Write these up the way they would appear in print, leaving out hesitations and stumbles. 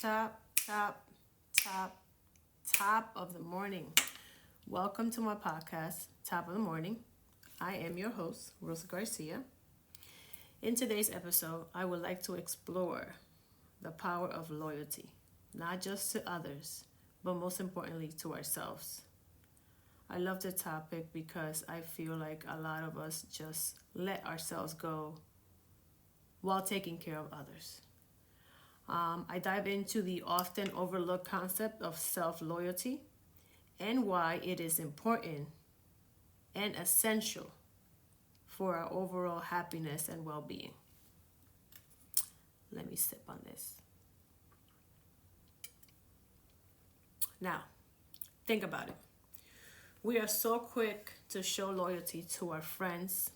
Top, top, top, top of the morning. Welcome to my podcast, Top of the Morning. I am your host, Rosa Garcia. In today's episode, I would like to explore the power of loyalty, not just to others, but most importantly to ourselves. I love the topic because I feel like a lot of us just let ourselves go while taking care of others. I dive into the often overlooked concept of self-loyalty and why it is important and essential for our overall happiness and well-being. Let me sip on this. Now, think about it. We are so quick to show loyalty to our friends,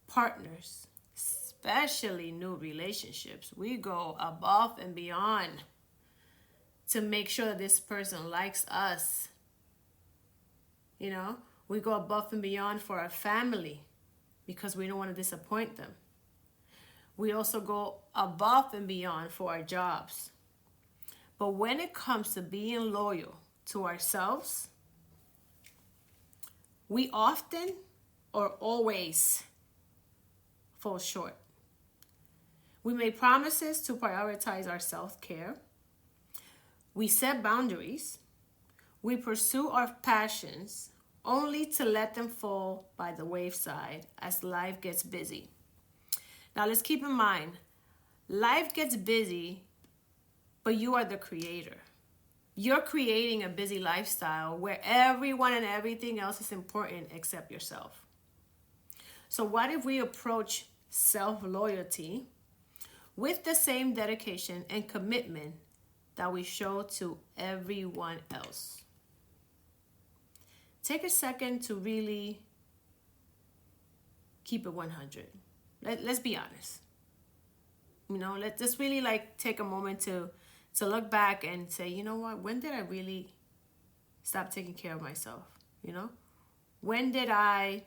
partners, especially new relationships. We go above and beyond to make sure that this person likes us. We go above and beyond for our family because we don't want to disappoint them. We also go above and beyond for our jobs. But when it comes to being loyal to ourselves, we often or always fall short. We make promises to prioritize our self-care. We set boundaries. We pursue our passions only to let them fall by the wayside as life gets busy. Now let's keep in mind, life gets busy, but you are the creator. You're creating a busy lifestyle where everyone and everything else is important except yourself. So what if we approach self-loyalty with the same dedication and commitment that we show to everyone else? Take a second to really keep it 100. Let's be honest. Let's just really take a moment to look back and say, you know what? When did I really stop taking care of myself? When did I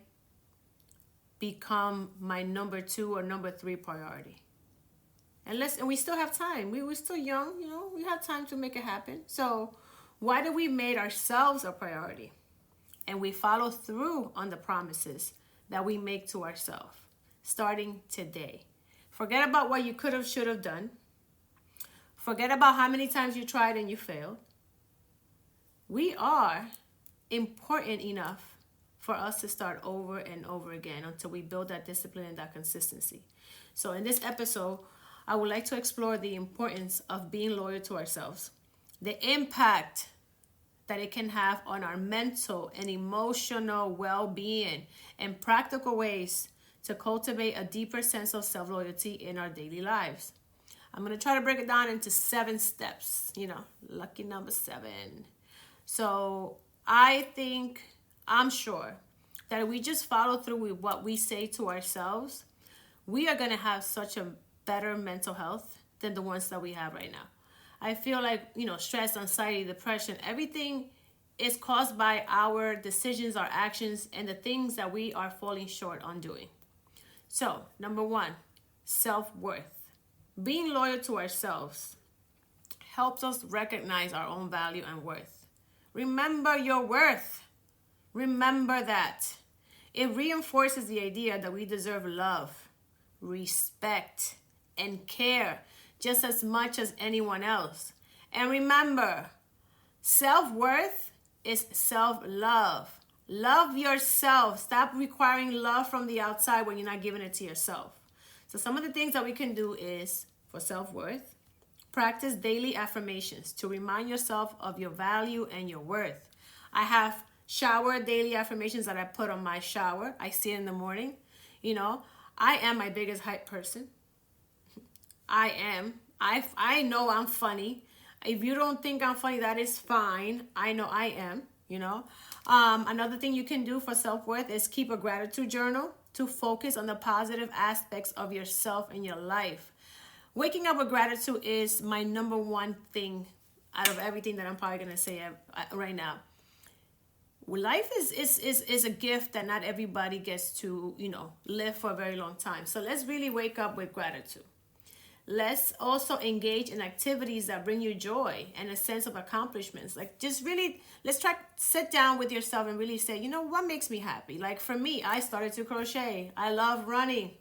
become my number 2 or number 3 priority? And we still have time. We're still young, we have time to make it happen. So why do we make ourselves a priority? And we follow through on the promises that we make to ourselves, starting today. Forget about what you could have, should have done. Forget about how many times you tried and you failed. We are important enough for us to start over and over again until we build that discipline and that consistency. So in this episode, I would like to explore the importance of being loyal to ourselves, the impact that it can have on our mental and emotional well-being, and practical ways to cultivate a deeper sense of self-loyalty in our daily lives. I'm going to try to break it down into 7 steps, lucky number 7. So I'm sure that if we just follow through with what we say to ourselves, we are going to have such a better mental health than the ones that we have right now. I feel like, stress, anxiety, depression, everything is caused by our decisions, our actions, and the things that we are falling short on doing. So, number 1, self-worth. Being loyal to ourselves helps us recognize our own value and worth. Remember your worth. Remember that. It reinforces the idea that we deserve love, respect, and care just as much as anyone else. And remember, self-worth is self-love. Love yourself. Stop requiring love from the outside when you're not giving it to yourself. So some of the things that we can do is, for self-worth, practice daily affirmations to remind yourself of your value and your worth. I have shower daily affirmations that I put on my shower. I see it in the morning. I am my biggest hype person. I am. I know I'm funny. If you don't think I'm funny, that is fine. I know I am, Another thing you can do for self-worth is keep a gratitude journal to focus on the positive aspects of yourself and your life. Waking up with gratitude is my number 1 thing out of everything that I'm probably going to say right now. Life is a gift that not everybody gets to, live for a very long time. So let's really wake up with gratitude. Let's also engage in activities that bring you joy and a sense of accomplishments. Like, just really, let's try sit down with yourself and really say, you know, what makes me happy? Like for me, I started to crochet. I love running.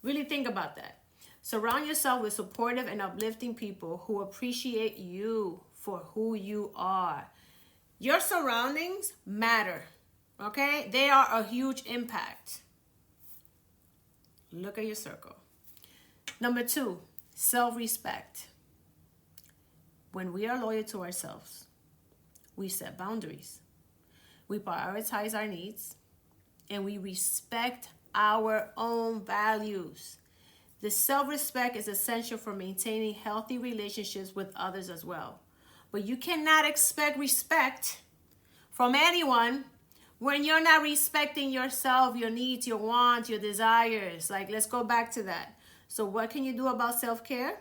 Really think about that. Surround yourself with supportive and uplifting people who appreciate you for who you are. Your surroundings matter, okay? They are a huge impact. Look at your circle. Number 2, self-respect. When we are loyal to ourselves, we set boundaries. We prioritize our needs, and we respect our own values. The self-respect is essential for maintaining healthy relationships with others as well. But you cannot expect respect from anyone when you're not respecting yourself, your needs, your wants, your desires. Like, let's go back to that. So what can you do about self-care?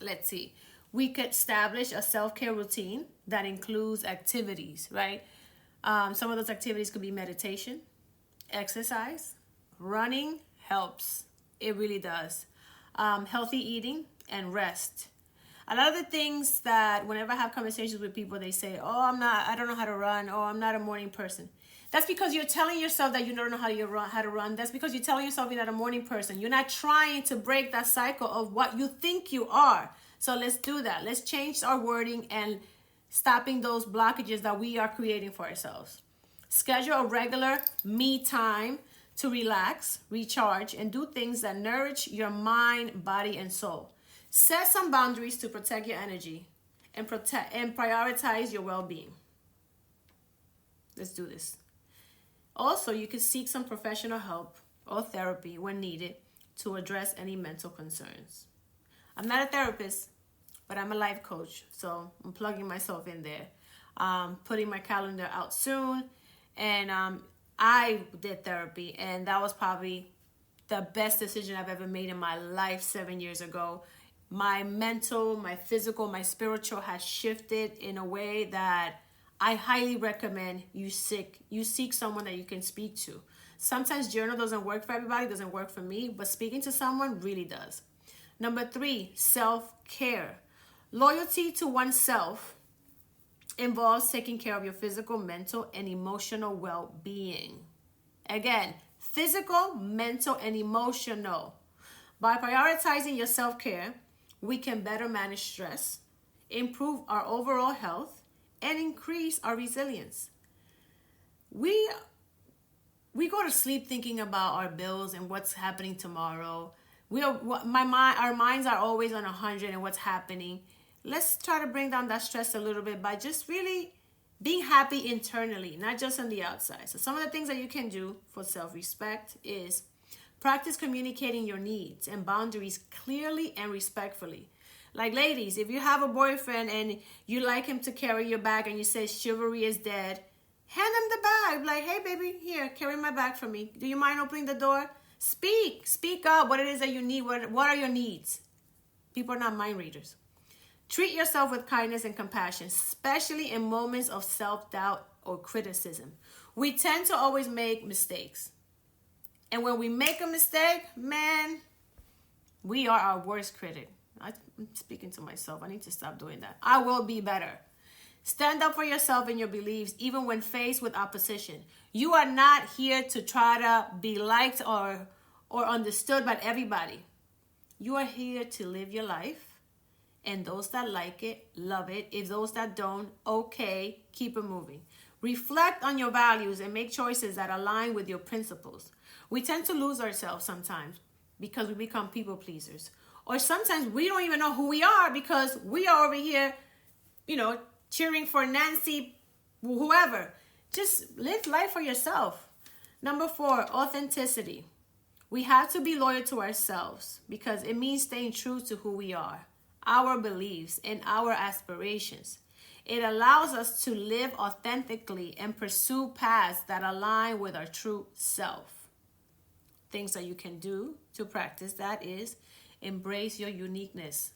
Let's see. We could establish a self-care routine that includes activities, right? Some of those activities could be meditation, exercise, running helps. It really does. Healthy eating and rest. A lot of the things that whenever I have conversations with people, they say, oh, I don't know how to run. Oh, I'm not a morning person. That's because you're telling yourself that you don't know how to run. That's because you're telling yourself you're not a morning person. You're not trying to break that cycle of what you think you are. So let's do that. Let's change our wording and stopping those blockages that we are creating for ourselves. Schedule a regular me time to relax, recharge, and do things that nourish your mind, body, and soul. Set some boundaries to protect your energy and prioritize your well-being. Let's do this. Also, you can seek some professional help or therapy when needed to address any mental concerns. I'm not a therapist, but I'm a life coach, so I'm plugging myself in there. Putting my calendar out soon, and I did therapy, and that was probably the best decision I've ever made in my life 7 years ago. My mental, my physical, my spiritual has shifted in a way that I highly recommend you seek someone that you can speak to. Sometimes journal doesn't work for everybody, doesn't work for me, but speaking to someone really does. Number 3, self-care. Loyalty to oneself involves taking care of your physical, mental, and emotional well-being. Again, physical, mental, and emotional. By prioritizing your self-care, we can better manage stress, improve our overall health, and increase our resilience. We go to sleep thinking about our bills and what's happening tomorrow. Our minds are always on 100 and what's happening. Let's try to bring down that stress a little bit by just really being happy internally, not just on the outside. So some of the things that you can do for self-respect is practice communicating your needs and boundaries clearly and respectfully. Like, ladies, if you have a boyfriend and you like him to carry your bag and you say chivalry is dead, hand him the bag. Like, hey, baby, here, carry my bag for me. Do you mind opening the door? Speak up what it is that you need. What are your needs? People are not mind readers. Treat yourself with kindness and compassion, especially in moments of self-doubt or criticism. We tend to always make mistakes. And when we make a mistake, man, we are our worst critic. I'm speaking to myself. I need to stop doing that. I will be better. Stand up for yourself and your beliefs, even when faced with opposition. You are not here to try to be liked or understood by everybody. You are here to live your life. And those that like it, love it. If those that don't, okay, keep it moving. Reflect on your values and make choices that align with your principles. We tend to lose ourselves sometimes because we become people pleasers. Or sometimes we don't even know who we are because we are over here, cheering for Nancy, whoever. Just live life for yourself. Number 4, authenticity. We have to be loyal to ourselves because it means staying true to who we are, our beliefs, and our aspirations. It allows us to live authentically and pursue paths that align with our true self. Things that you can do to practice that is embrace your uniqueness.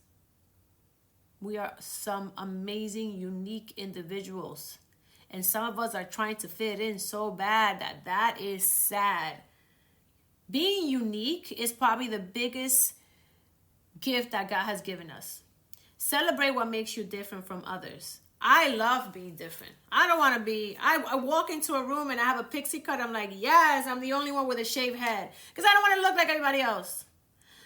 We are some amazing, unique individuals. And some of us are trying to fit in so bad that is sad. Being unique is probably the biggest gift that God has given us. Celebrate what makes you different from others. I love being different. I don't want to be, I walk into a room and I have a pixie cut. I'm like, yes, I'm the only one with a shaved head. Because I don't want to look like everybody else.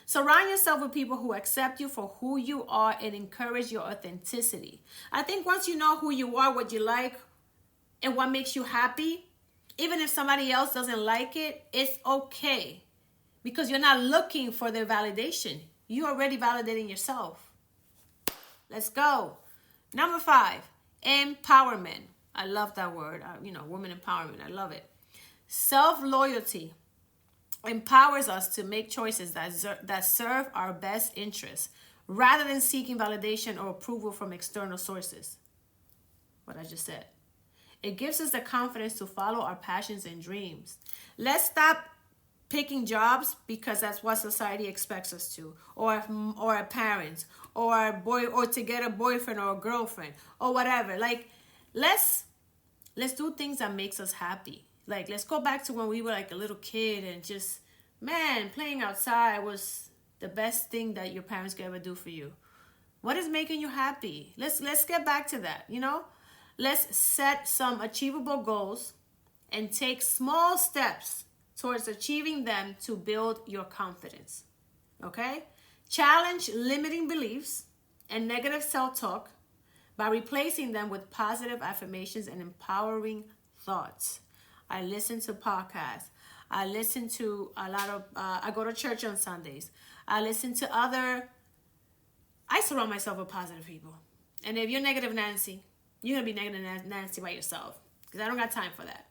Surround yourself with people who accept you for who you are and encourage your authenticity. I think once you know who you are, what you like, and what makes you happy, even if somebody else doesn't like it, it's okay. Because you're not looking for their validation. You're already validating yourself. Let's go. Number 5, empowerment. I love that word. Woman empowerment. I love it. Self-loyalty empowers us to make choices that serve our best interests rather than seeking validation or approval from external sources. What I just said. It gives us the confidence to follow our passions and dreams. Let's stop picking jobs because that's what society expects us to, or our parents, or to get a boyfriend or a girlfriend, or whatever. Like, let's do things that makes us happy. Like, let's go back to when we were like a little kid and just, man, playing outside was the best thing that your parents could ever do for you. What is making you happy? Let's get back to that, Let's set some achievable goals and take small steps towards achieving them to build your confidence. Okay? Challenge limiting beliefs and negative self-talk by replacing them with positive affirmations and empowering thoughts. I listen to podcasts. I listen to a lot of, I go to church on Sundays. I surround myself with positive people. And if you're negative Nancy, you're going to be negative Nancy by yourself. Because I don't got time for that.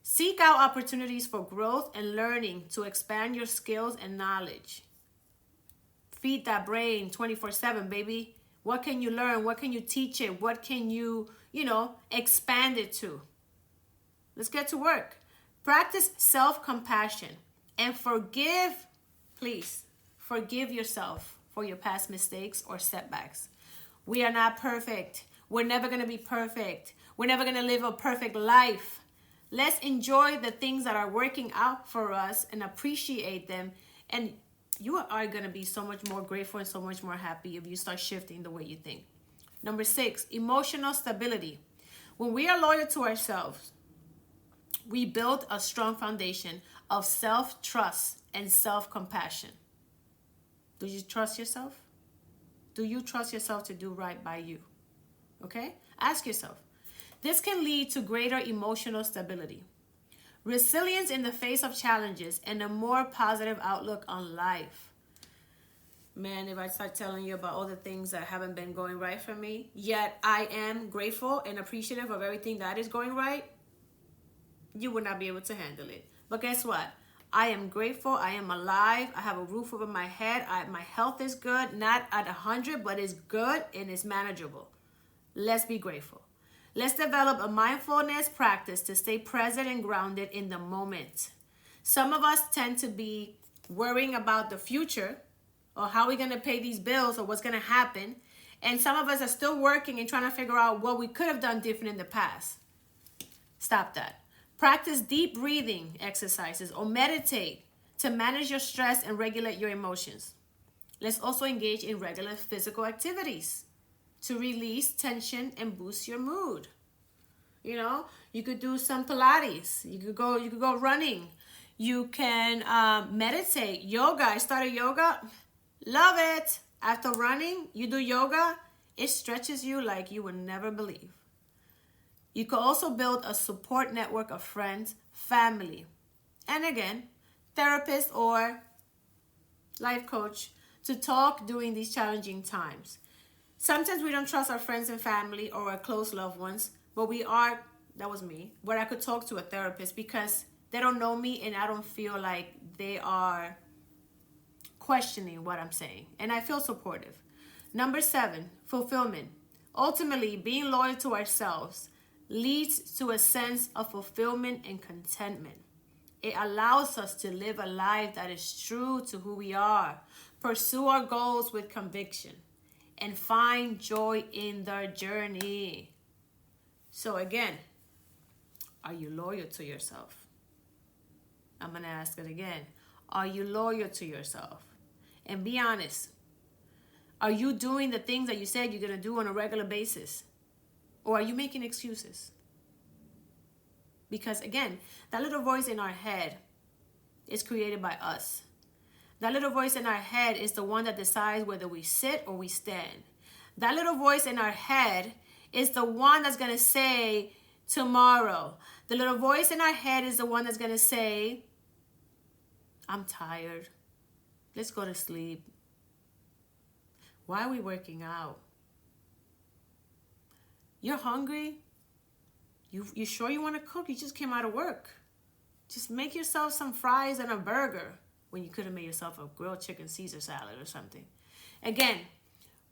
Seek out opportunities for growth and learning to expand your skills and knowledge. Feed that brain 24/7, baby. What can you learn? What can you teach it? What can you, expand it to? Let's get to work. Practice self-compassion and please, forgive yourself for your past mistakes or setbacks. We are not perfect. We're never going to be perfect. We're never going to live a perfect life. Let's enjoy the things that are working out for us and appreciate them. And you are going to be so much more grateful and so much more happy if you start shifting the way you think. Number 6, emotional stability. When we are loyal to ourselves, we build a strong foundation of self-trust and self-compassion. Do you trust yourself? Do you trust yourself to do right by you? Okay? Ask yourself. This can lead to greater emotional stability, resilience in the face of challenges, and a more positive outlook on life. Man, if I start telling you about all the things that haven't been going right for me, yet I am grateful and appreciative of everything that is going right, you would not be able to handle it. But guess what? I am grateful. I am alive. I have a roof over my head. My health is good. Not at 100, but it's good and it's manageable. Let's be grateful. Let's develop a mindfulness practice to stay present and grounded in the moment. Some of us tend to be worrying about the future or how we're going to pay these bills or what's going to happen. And some of us are still working and trying to figure out what we could have done different in the past. Stop that. Practice deep breathing exercises or meditate to manage your stress and regulate your emotions. Let's also engage in regular physical activities to release tension and boost your mood. You could do some Pilates. You could go running. You can meditate. Yoga. I started yoga. Love it. After running, you do yoga. It stretches you like you would never believe. You could also build a support network of friends, family, and again, therapist or life coach to talk during these challenging times. Sometimes we don't trust our friends and family or our close loved ones, but that was me, where I could talk to a therapist because they don't know me and I don't feel like they are questioning what I'm saying. And I feel supportive. Number 7, fulfillment. Ultimately, being loyal to ourselves leads to a sense of fulfillment and contentment. It allows us to live a life that is true to who we are, pursue our goals with conviction, and find joy in the journey. So again, are you loyal to yourself? I'm going to ask it again. Are you loyal to yourself? And be honest. Are you doing the things that you said you're going to do on a regular basis? Or are you making excuses? Because again, that little voice in our head is created by us. That little voice in our head is the one that decides whether we sit or we stand. That little voice in our head is the one that's going to say tomorrow. The little voice in our head is the one that's going to say, I'm tired. Let's go to sleep. Why are we working out? You're hungry? You sure you want to cook? You just came out of work. Just make yourself some fries and a burger when you could have made yourself a grilled chicken Caesar salad or something. Again,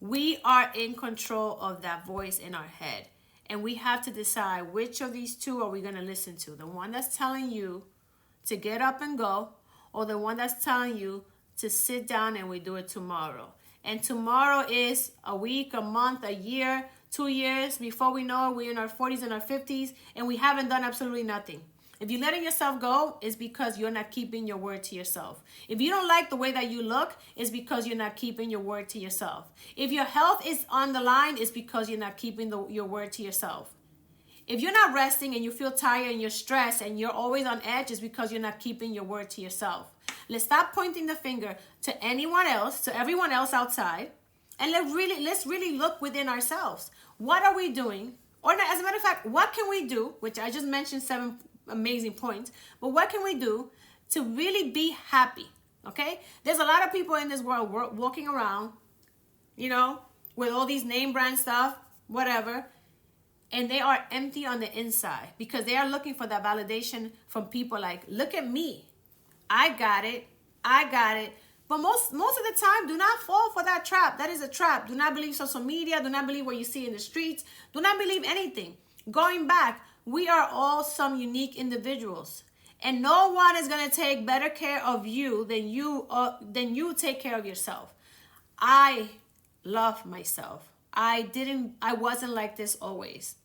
we are in control of that voice in our head. And we have to decide which of these two are we going to listen to. The one that's telling you to get up and go, or the one that's telling you to sit down and we do it tomorrow. And tomorrow is a week, a month, a year, 2 years. Before we know it, we're in our 40s and our 50s, and we haven't done absolutely nothing. If you're letting yourself go, it's because you're not keeping your word to yourself. If you don't like the way that you look, it's because you're not keeping your word to yourself. If your health is on the line, it's because you're not keeping your word to yourself. If you're not resting and you feel tired and you're stressed and you're always on edge, it's because you're not keeping your word to yourself. Let's stop pointing the finger to anyone else, to everyone else outside, and let's really look within ourselves. What are we doing? Or as a matter of fact, what can we do? Which I just mentioned 7 amazing points. But what can we do to really be happy? Okay? There's a lot of people in this world walking around, with all these name brand stuff, whatever. And they are empty on the inside because they are looking for that validation from people like, look at me. I got it. But most of the time, do not fall for that trap. That is a trap. Do not believe social media. Do not believe what you see in the streets. Do not believe anything. Going back, we are all some unique individuals. And no one is going to take better care of you than you take care of yourself. I love myself. I wasn't like this always.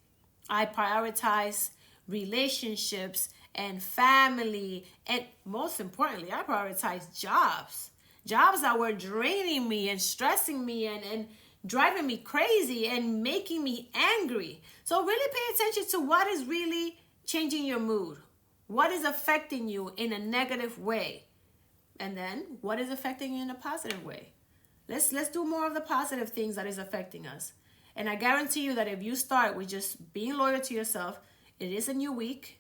I prioritize relationships and family, and most importantly, I prioritize jobs that were draining me and stressing me and driving me crazy and making me angry. So really pay attention to what is really changing your mood, what is affecting you in a negative way, and then what is affecting you in a positive way. Let's do more of the positive things that is affecting us. And I guarantee you that if you start with just being loyal to yourself, it is a new week.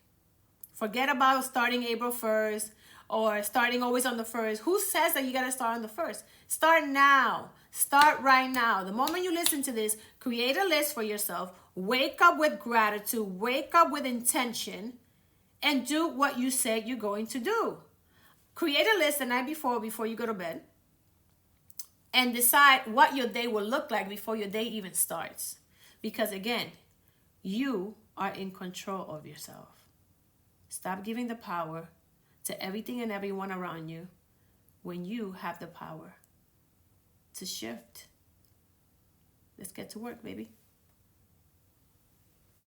Forget about starting April 1st or starting always on the 1st. Who says that you got to start on the 1st? Start now. Start right now. The moment you listen to this, create a list for yourself. Wake up with gratitude. Wake up with intention. And do what you said you're going to do. Create a list the night before you go to bed. And decide what your day will look like before your day even starts. Because again, you are in control of yourself. Stop giving the power to everything and everyone around you when you have the power to shift. Let's get to work, baby.